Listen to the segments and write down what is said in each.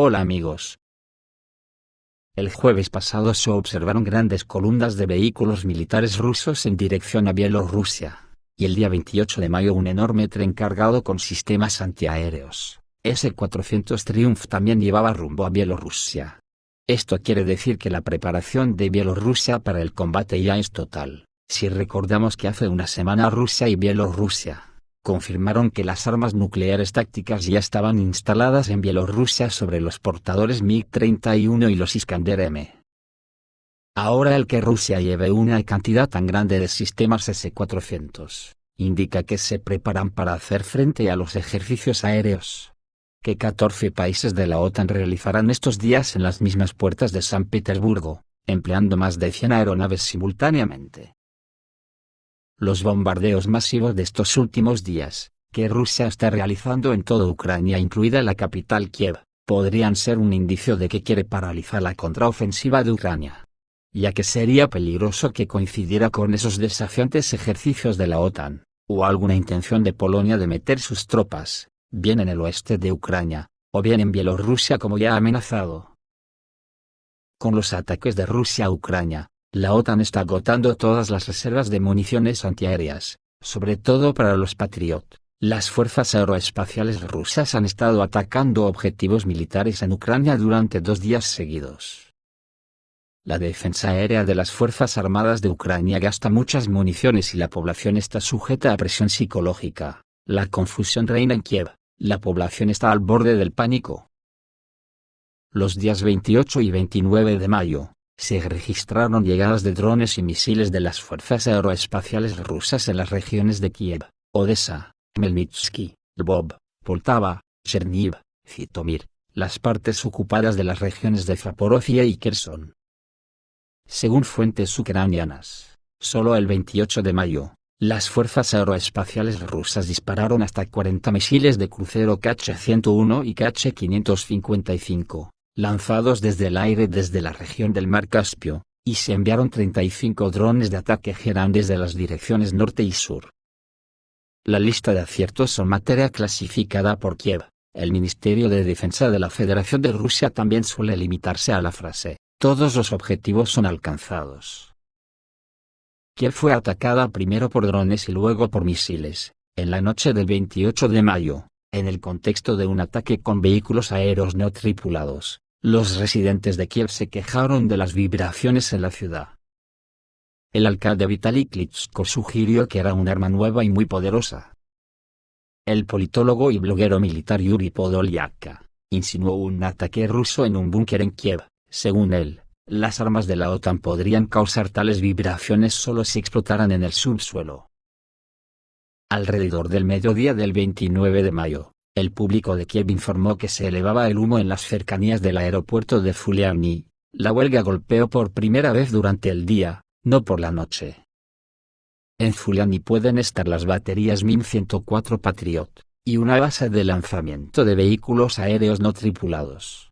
Hola amigos. El jueves pasado se observaron grandes columnas de vehículos militares rusos en dirección a Bielorrusia, y el día 28 de mayo un enorme tren cargado con sistemas antiaéreos, S-400 Triumph, también llevaba rumbo a Bielorrusia. Esto quiere decir que la preparación de Bielorrusia para el combate ya es total. Si recordamos que hace una semana Rusia y Bielorrusia confirmaron que las armas nucleares tácticas ya estaban instaladas en Bielorrusia sobre los portadores MiG-31 y los Iskander-M. Ahora el que Rusia lleve una cantidad tan grande de sistemas S-400, indica que se preparan para hacer frente a los ejercicios aéreos que 14 países de la OTAN realizarán estos días en las mismas puertas de San Petersburgo, empleando más de 100 aeronaves simultáneamente. Los bombardeos masivos de estos últimos días, que Rusia está realizando en toda Ucrania incluida la capital Kiev, podrían ser un indicio de que quiere paralizar la contraofensiva de Ucrania, ya que sería peligroso que coincidiera con esos desafiantes ejercicios de la OTAN, o alguna intención de Polonia de meter sus tropas, bien en el oeste de Ucrania, o bien en Bielorrusia como ya ha amenazado. Con los ataques de Rusia a Ucrania, la OTAN está agotando todas las reservas de municiones antiaéreas, sobre todo para los Patriot. Las fuerzas aeroespaciales rusas han estado atacando objetivos militares en Ucrania durante 2 días seguidos. La defensa aérea de las Fuerzas Armadas de Ucrania gasta muchas municiones y la población está sujeta a presión psicológica. La confusión reina en Kiev, la población está al borde del pánico. Los días 28 y 29 de mayo, se registraron llegadas de drones y misiles de las fuerzas aeroespaciales rusas en las regiones de Kiev, Odessa, Khmelnytskyi, Lvov, Poltava, Chernihiv, Zitomir, las partes ocupadas de las regiones de Zaporozhia y Kherson. Según fuentes ucranianas, solo el 28 de mayo, las fuerzas aeroespaciales rusas dispararon hasta 40 misiles de crucero Kh-101 y Kh-555. Lanzados desde el aire desde la región del Mar Caspio, y se enviaron 35 drones de ataque Geran desde las direcciones norte y sur. La lista de aciertos son materia clasificada por Kiev. El Ministerio de Defensa de la Federación de Rusia también suele limitarse a la frase: todos los objetivos son alcanzados. Kiev fue atacada primero por drones y luego por misiles, en la noche del 28 de mayo, en el contexto de un ataque con vehículos aéreos no tripulados. Los residentes de Kiev se quejaron de las vibraciones en la ciudad. El alcalde Vitaly Klitschko sugirió que era un arma nueva y muy poderosa. El politólogo y bloguero militar Yuri Podolyak insinuó un ataque ruso en un búnker en Kiev. Según él, las armas de la OTAN podrían causar tales vibraciones solo si explotaran en el subsuelo. Alrededor del mediodía del 29 de mayo, el público de Kiev informó que se elevaba el humo en las cercanías del aeropuerto de Zuliani. La huelga golpeó por primera vez durante el día, no por la noche. En Zuliani pueden estar las baterías MiG-104 Patriot, y una base de lanzamiento de vehículos aéreos no tripulados.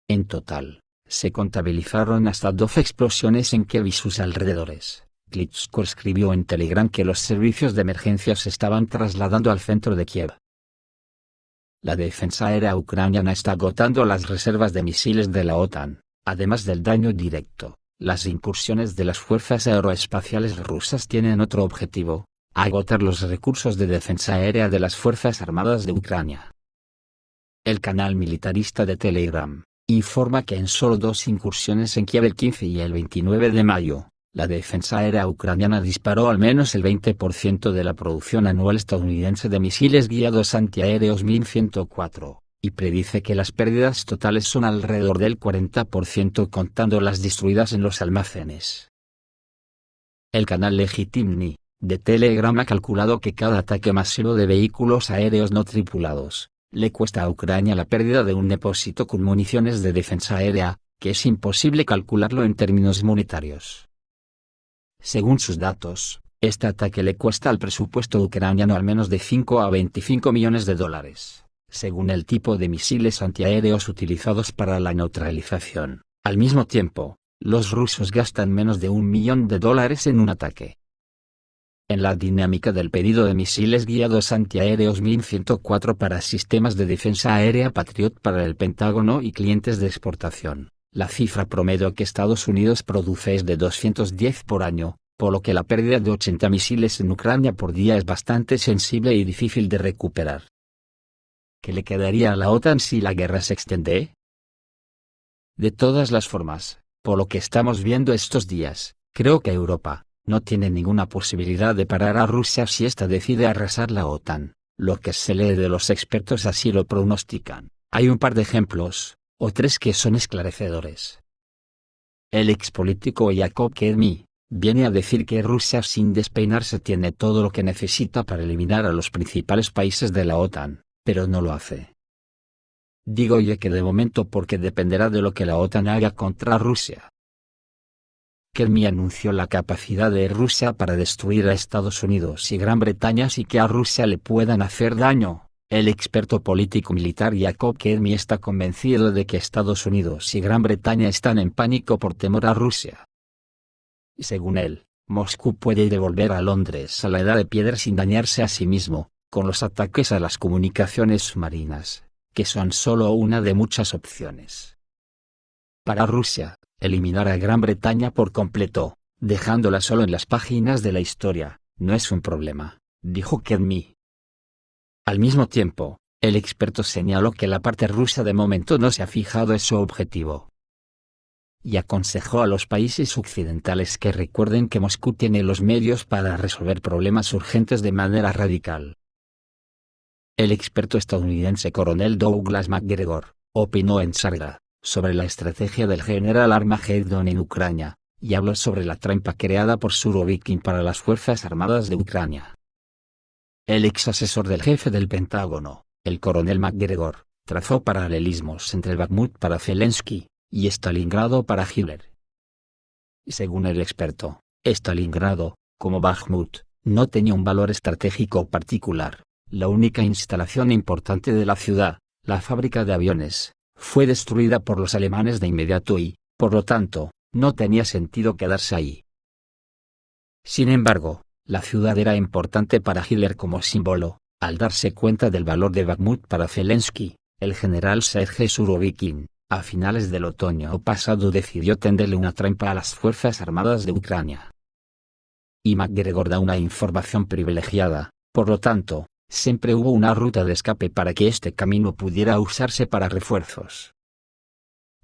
En total, se contabilizaron hasta 12 explosiones en Kiev y sus alrededores. Klitschko escribió en Telegram que los servicios de emergencia se estaban trasladando al centro de Kiev. La defensa aérea ucraniana está agotando las reservas de misiles de la OTAN, además del daño directo. Las incursiones de las fuerzas aeroespaciales rusas tienen otro objetivo: agotar los recursos de defensa aérea de las Fuerzas Armadas de Ucrania. El canal militarista de Telegram informa que en solo 2 incursiones en Kiev el 15 y el 29 de mayo, la defensa aérea ucraniana disparó al menos el 20% de la producción anual estadounidense de misiles guiados antiaéreos MiG-104, y predice que las pérdidas totales son alrededor del 40% contando las destruidas en los almacenes. El canal Legitimny, de Telegram, ha calculado que cada ataque masivo de vehículos aéreos no tripulados le cuesta a Ucrania la pérdida de un depósito con municiones de defensa aérea, que es imposible calcularlo en términos monetarios. Según sus datos, este ataque le cuesta al presupuesto ucraniano al menos de 5 a 25 millones de dólares, según el tipo de misiles antiaéreos utilizados para la neutralización. Al mismo tiempo, los rusos gastan menos de $1 millón en un ataque. En la dinámica del pedido de misiles guiados antiaéreos MIM-104 para sistemas de defensa aérea Patriot para el Pentágono y clientes de exportación, la cifra promedio que Estados Unidos produce es de 210 por año, por lo que la pérdida de 80 misiles en Ucrania por día es bastante sensible y difícil de recuperar. ¿Qué le quedaría a la OTAN si la guerra se extiende? De todas las formas, por lo que estamos viendo estos días, creo que Europa no tiene ninguna posibilidad de parar a Rusia si ésta decide arrasar la OTAN. Lo que se lee de los expertos así lo pronostican. Hay un par de ejemplos, o tres que son esclarecedores. El expolítico Yakov Kedmi viene a decir que Rusia sin despeinarse tiene todo lo que necesita para eliminar a los principales países de la OTAN, pero no lo hace. Digo yo que de momento porque dependerá de lo que la OTAN haga contra Rusia. Kedmi anunció la capacidad de Rusia para destruir a Estados Unidos y Gran Bretaña sin que a Rusia le puedan hacer daño. El experto político militar Yakov Kedmi está convencido de que Estados Unidos y Gran Bretaña están en pánico por temor a Rusia. Según él, Moscú puede devolver a Londres a la edad de piedra sin dañarse a sí mismo, con los ataques a las comunicaciones submarinas, que son solo una de muchas opciones. Para Rusia, eliminar a Gran Bretaña por completo, dejándola solo en las páginas de la historia, no es un problema, dijo Kedmi. Al mismo tiempo, el experto señaló que la parte rusa de momento no se ha fijado en su objetivo. Y aconsejó a los países occidentales que recuerden que Moscú tiene los medios para resolver problemas urgentes de manera radical. El experto estadounidense coronel Douglas MacGregor opinó en Sarga sobre la estrategia del general Armageddon en Ucrania, y habló sobre la trampa creada por Surovikin para las Fuerzas Armadas de Ucrania. El ex asesor del jefe del Pentágono, el coronel MacGregor, trazó paralelismos entre Bakhmut para Zelensky y Stalingrado para Hitler. Según el experto, Stalingrado, como Bakhmut, no tenía un valor estratégico particular. La única instalación importante de la ciudad, la fábrica de aviones, fue destruida por los alemanes de inmediato y, por lo tanto, no tenía sentido quedarse ahí. Sin embargo, la ciudad era importante para Hitler como símbolo. Al darse cuenta del valor de Bakhmut para Zelensky, el general Sergei Surovikin, a finales del otoño pasado decidió tenderle una trampa a las Fuerzas Armadas de Ucrania. Y MacGregor da una información privilegiada, por lo tanto, siempre hubo una ruta de escape para que este camino pudiera usarse para refuerzos.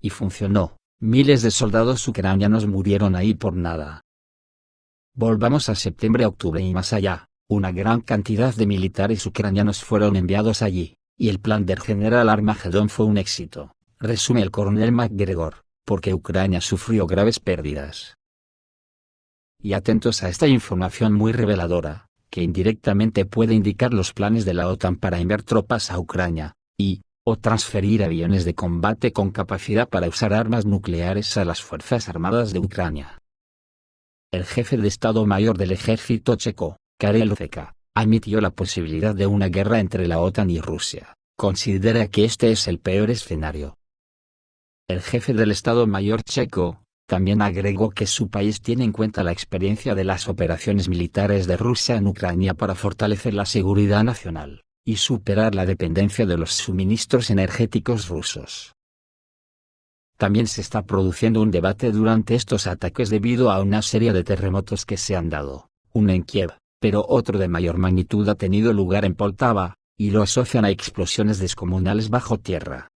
Y funcionó. Miles de soldados ucranianos murieron ahí por nada. Volvamos a septiembre-octubre y más allá, una gran cantidad de militares ucranianos fueron enviados allí, y el plan del general Armageddon fue un éxito, resume el coronel MacGregor, porque Ucrania sufrió graves pérdidas. Y atentos a esta información muy reveladora, que indirectamente puede indicar los planes de la OTAN para enviar tropas a Ucrania, o transferir aviones de combate con capacidad para usar armas nucleares a las Fuerzas Armadas de Ucrania. El jefe de Estado Mayor del Ejército checo, Karel Veka, admitió la posibilidad de una guerra entre la OTAN y Rusia. Considera que este es el peor escenario. El jefe del Estado Mayor checo también agregó que su país tiene en cuenta la experiencia de las operaciones militares de Rusia en Ucrania para fortalecer la seguridad nacional y superar la dependencia de los suministros energéticos rusos. También se está produciendo un debate durante estos ataques debido a una serie de terremotos que se han dado, uno en Kiev, pero otro de mayor magnitud ha tenido lugar en Poltava, y lo asocian a explosiones descomunales bajo tierra.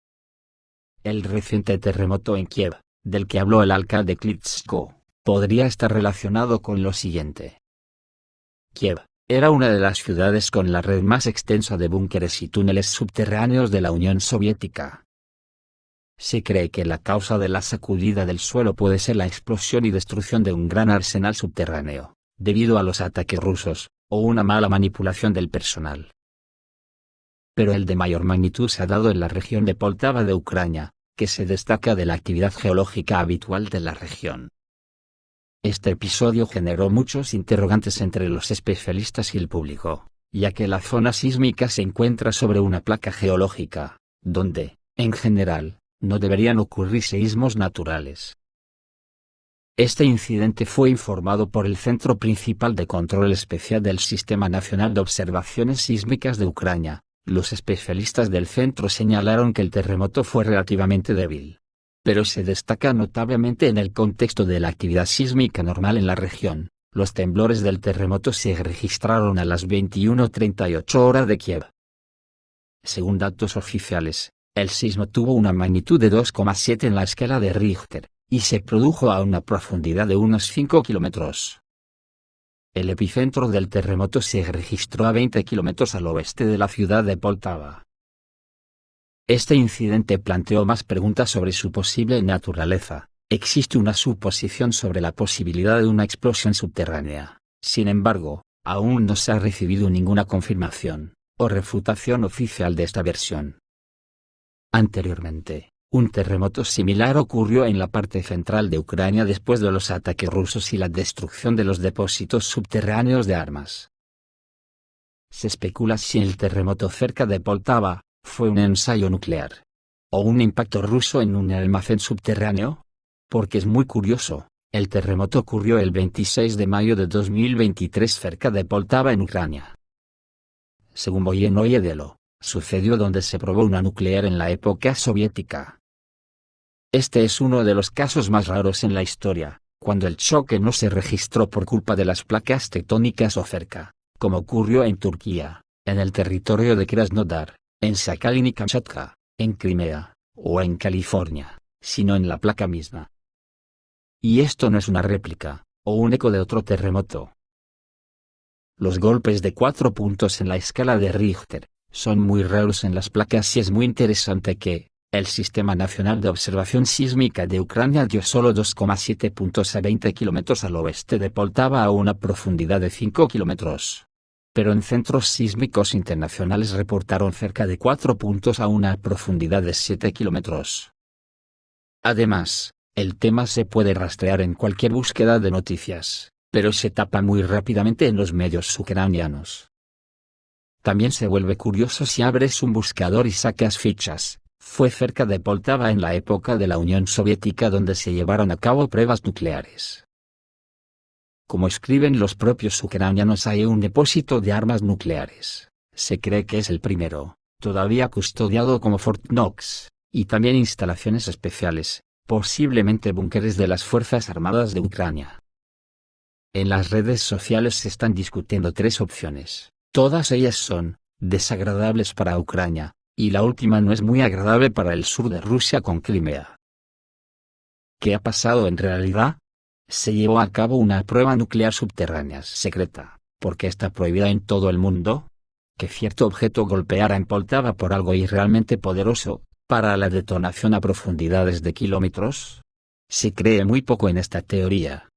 El reciente terremoto en Kiev, del que habló el alcalde Klitschko, podría estar relacionado con lo siguiente. Kiev era una de las ciudades con la red más extensa de búnkeres y túneles subterráneos de la Unión Soviética. Se cree que la causa de la sacudida del suelo puede ser la explosión y destrucción de un gran arsenal subterráneo, debido a los ataques rusos, o una mala manipulación del personal. Pero el de mayor magnitud se ha dado en la región de Poltava de Ucrania, que se destaca de la actividad geológica habitual de la región. Este episodio generó muchos interrogantes entre los especialistas y el público, ya que la zona sísmica se encuentra sobre una placa geológica, donde, en general, no deberían ocurrir seísmos naturales. Este incidente fue informado por el Centro Principal de Control Especial del Sistema Nacional de Observaciones Sísmicas de Ucrania. Los especialistas del centro señalaron que el terremoto fue relativamente débil, pero se destaca notablemente en el contexto de la actividad sísmica normal en la región. Los temblores del terremoto se registraron a las 21:38 horas de Kiev. Según datos oficiales, el sismo tuvo una magnitud de 2,7 en la escala de Richter, y se produjo a una profundidad de unos 5 kilómetros. El epicentro del terremoto se registró a 20 kilómetros al oeste de la ciudad de Poltava. Este incidente planteó más preguntas sobre su posible naturaleza. Existe una suposición sobre la posibilidad de una explosión subterránea. Sin embargo, aún no se ha recibido ninguna confirmación o refutación oficial de esta versión. Anteriormente, un terremoto similar ocurrió en la parte central de Ucrania después de los ataques rusos y la destrucción de los depósitos subterráneos de armas. Se especula si el terremoto cerca de Poltava fue un ensayo nuclear o un impacto ruso en un almacén subterráneo. Porque es muy curioso, el terremoto ocurrió el 26 de mayo de 2023 cerca de Poltava en Ucrania. Según Voyenoye-Delo, sucedió donde se probó una nuclear en la época soviética. Este es uno de los casos más raros en la historia, cuando el choque no se registró por culpa de las placas tectónicas o cerca, como ocurrió en Turquía, en el territorio de Krasnodar, en Sakhalin y Kamchatka, en Crimea, o en California, sino en la placa misma. Y esto no es una réplica, o un eco de otro terremoto. Los golpes de 4 puntos en la escala de Richter son muy raros en las placas y es muy interesante que el Sistema Nacional de Observación Sísmica de Ucrania dio solo 2,7 puntos a 20 kilómetros al oeste de Poltava a una profundidad de 5 kilómetros. Pero en centros sísmicos internacionales reportaron cerca de 4 puntos a una profundidad de 7 kilómetros. Además, el tema se puede rastrear en cualquier búsqueda de noticias, pero se tapa muy rápidamente en los medios ucranianos. También se vuelve curioso si abres un buscador y sacas fichas. Fue cerca de Poltava en la época de la Unión Soviética donde se llevaron a cabo pruebas nucleares. Como escriben los propios ucranianos, hay un depósito de armas nucleares. Se cree que es el primero, todavía custodiado como Fort Knox, y también instalaciones especiales, posiblemente búnkeres de las Fuerzas Armadas de Ucrania. En las redes sociales se están discutiendo 3 opciones, todas ellas son desagradables para Ucrania, y la última no es muy agradable para el sur de Rusia con Crimea. ¿Qué ha pasado en realidad? Se llevó a cabo una prueba nuclear subterránea secreta, porque está prohibida en todo el mundo. Que cierto objeto golpeara en Poltava por algo irrealmente poderoso, para la detonación a profundidades de kilómetros. Se cree muy poco en esta teoría.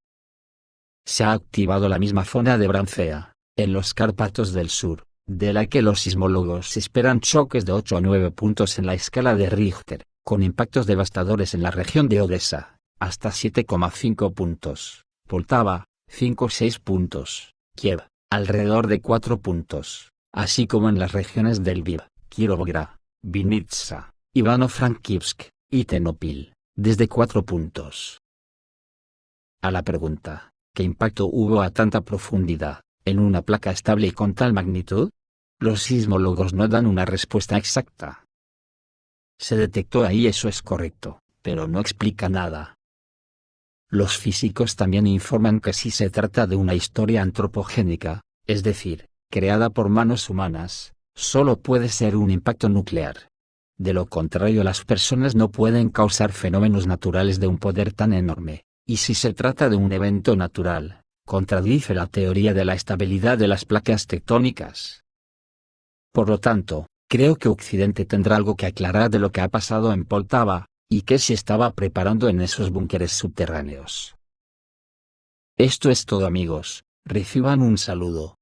Se ha activado la misma zona de Brancea, en los Cárpatos del Sur, de la que los sismólogos esperan choques de 8 a 9 puntos en la escala de Richter, con impactos devastadores en la región de Odessa, hasta 7,5 puntos, Poltava, 5,6 puntos, Kiev, alrededor de 4 puntos, así como en las regiones de Lviv, Kirovograd, Vinnytsia, Ivano-Frankivsk, y Ternopil, desde 4 puntos. A la pregunta, ¿qué impacto hubo a tanta profundidad, en una placa estable y con tal magnitud? Los sismólogos no dan una respuesta exacta. Se detectó ahí, eso es correcto, pero no explica nada. Los físicos también informan que si se trata de una historia antropogénica, es decir, creada por manos humanas, solo puede ser un impacto nuclear. De lo contrario, las personas no pueden causar fenómenos naturales de un poder tan enorme, y si se trata de un evento natural, contradice la teoría de la estabilidad de las placas tectónicas. Por lo tanto, creo que Occidente tendrá algo que aclarar de lo que ha pasado en Poltava, y qué se estaba preparando en esos búnkeres subterráneos. Esto es todo, amigos, reciban un saludo.